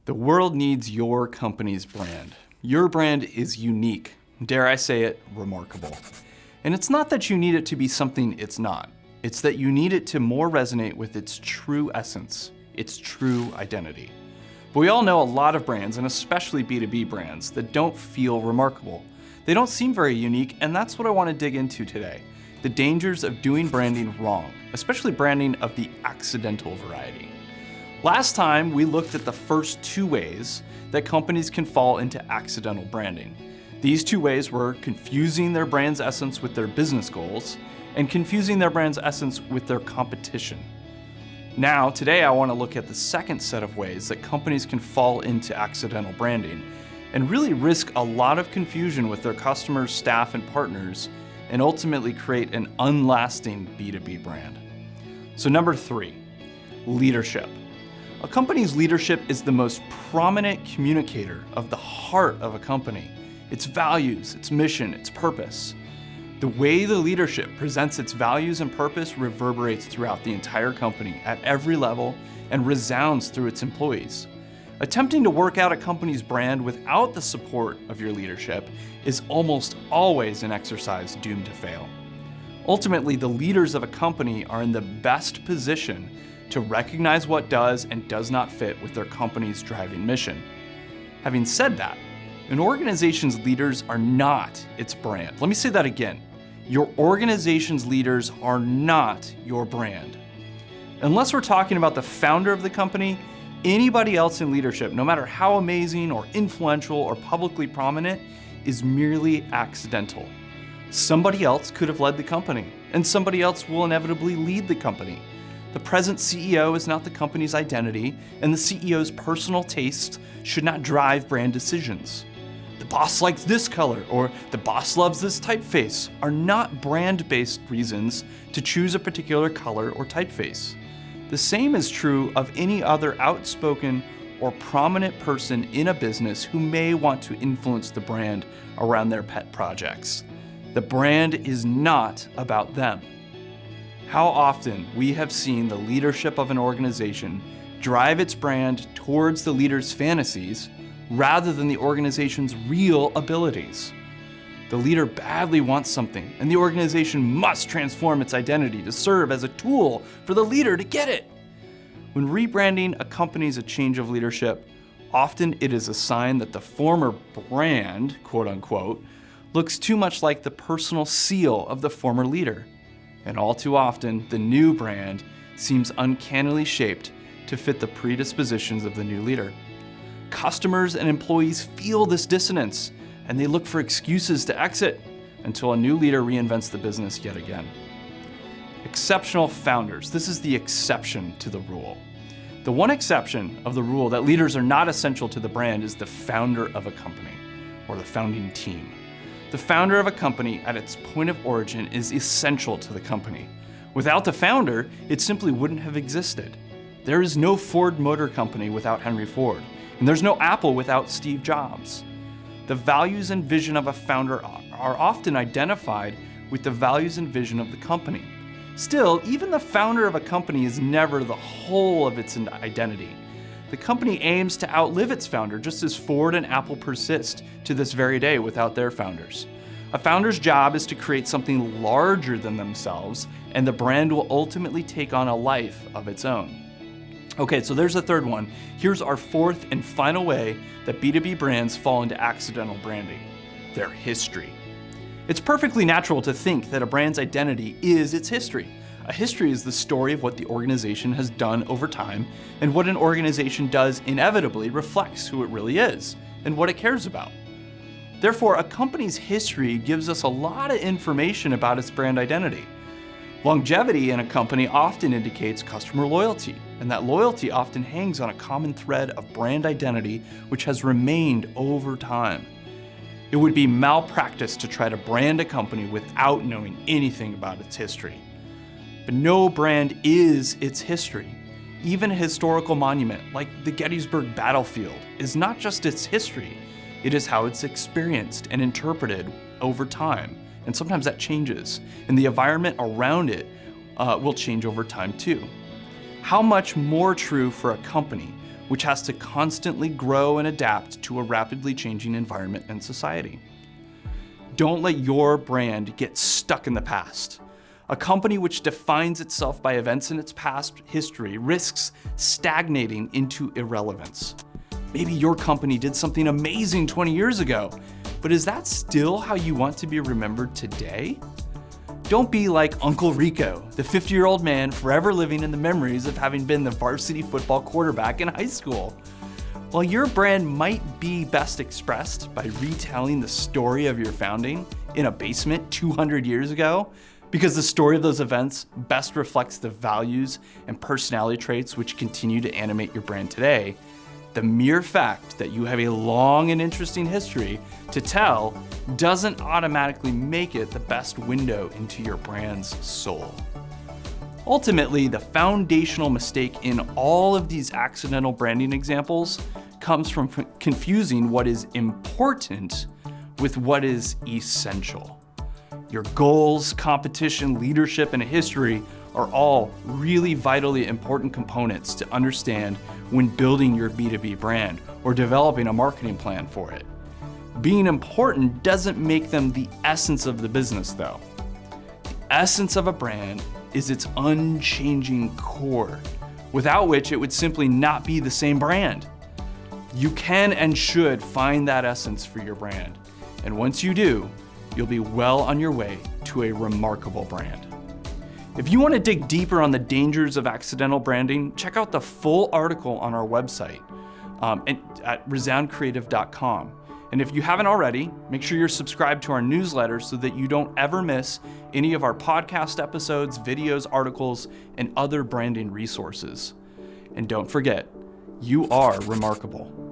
The world needs your company's brand. Your brand is unique, dare I say it, remarkable. And it's not that you need it to be something it's not. It's that you need it to more resonate with its true essence, its true identity. But we all know a lot of brands, and especially B2B brands, that don't feel remarkable. They don't seem very unique, and that's what I want to dig into today. The dangers of doing branding wrong, especially branding of the accidental variety. Last time, we looked at the first two ways that companies can fall into accidental branding. These two ways were confusing their brand's essence with their business goals and confusing their brand's essence with their competition. Now, today I want to look at the second set of ways that companies can fall into accidental branding and really risk a lot of confusion with their customers, staff, and partners, and ultimately create an unlasting B2B brand. So number 3, leadership. A company's leadership is the most prominent communicator of the heart of a company, its values, its mission, its purpose. The way the leadership presents its values and purpose reverberates throughout the entire company at every level and resounds through its employees. Attempting to work out a company's brand without the support of your leadership is almost always an exercise doomed to fail. Ultimately, the leaders of a company are in the best position to recognize what does and does not fit with their company's driving mission. Having said that, an organization's leaders are not its brand. Let me say that again. Your organization's leaders are not your brand. Unless we're talking about the founder of the company, anybody else in leadership, no matter how amazing or influential or publicly prominent, is merely accidental. Somebody else could have led the company, and somebody else will inevitably lead the company. The present CEO is not the company's identity, and the CEO's personal tastes should not drive brand decisions. The boss likes this color, or the boss loves this typeface, are not brand-based reasons to choose a particular color or typeface. The same is true of any other outspoken or prominent person in a business who may want to influence the brand around their pet projects. The brand is not about them. How often we have seen the leadership of an organization drive its brand towards the leader's fantasies rather than the organization's real abilities. The leader badly wants something, and the organization must transform its identity to serve as a tool for the leader to get it. When rebranding accompanies a change of leadership, often it is a sign that the former brand, quote unquote, looks too much like the personal seal of the former leader. And all too often, the new brand seems uncannily shaped to fit the predispositions of the new leader. Customers and employees feel this dissonance, and they look for excuses to exit until a new leader reinvents the business yet again. Exceptional founders. This is the exception to the rule. The one exception of the rule that leaders are not essential to the brand is the founder of a company, or the founding team. The founder of a company at its point of origin is essential to the company. Without the founder, it simply wouldn't have existed. There is no Ford Motor Company without Henry Ford, and there's no Apple without Steve Jobs. The values and vision of a founder are often identified with the values and vision of the company. Still, even the founder of a company is never the whole of its identity. The company aims to outlive its founder, just as Ford and Apple persist to this very day without their founders. A founder's job is to create something larger than themselves, and the brand will ultimately take on a life of its own. Okay, so there's the third one. Here's our fourth and final way that B2B brands fall into accidental branding: their history. It's perfectly natural to think that a brand's identity is its history. A history is the story of what the organization has done over time, and what an organization does inevitably reflects who it really is and what it cares about. Therefore, a company's history gives us a lot of information about its brand identity. Longevity in a company often indicates customer loyalty, and that loyalty often hangs on a common thread of brand identity which has remained over time. It would be malpractice to try to brand a company without knowing anything about its history. But no brand is its history. Even a historical monument like the Gettysburg Battlefield is not just its history, it is how it's experienced and interpreted over time. And sometimes that changes, and the environment around it will change over time too. How much more true for a company which has to constantly grow and adapt to a rapidly changing environment and society. Don't let your brand get stuck in the past. A company which defines itself by events in its past history risks stagnating into irrelevance. Maybe your company did something amazing 20 years ago, but is that still how you want to be remembered today? Don't be like Uncle Rico, the 50-year-old man forever living in the memories of having been the varsity football quarterback in high school. While your brand might be best expressed by retelling the story of your founding in a basement 200 years ago, because the story of those events best reflects the values and personality traits which continue to animate your brand today, the mere fact that you have a long and interesting history to tell doesn't automatically make it the best window into your brand's soul. Ultimately, the foundational mistake in all of these accidental branding examples comes from confusing what is important with what is essential. Your goals, competition, leadership, and history are all really vitally important components to understand when building your B2B brand or developing a marketing plan for it. Being important doesn't make them the essence of the business, though. The essence of a brand is its unchanging core, without which it would simply not be the same brand. You can and should find that essence for your brand, and once you do, you'll be well on your way to a remarkable brand. If you want to dig deeper on the dangers of accidental branding, check out the full article on our website at resoundcreative.com. And if you haven't already, make sure you're subscribed to our newsletter so that you don't ever miss any of our podcast episodes, videos, articles, and other branding resources. And don't forget, you are remarkable.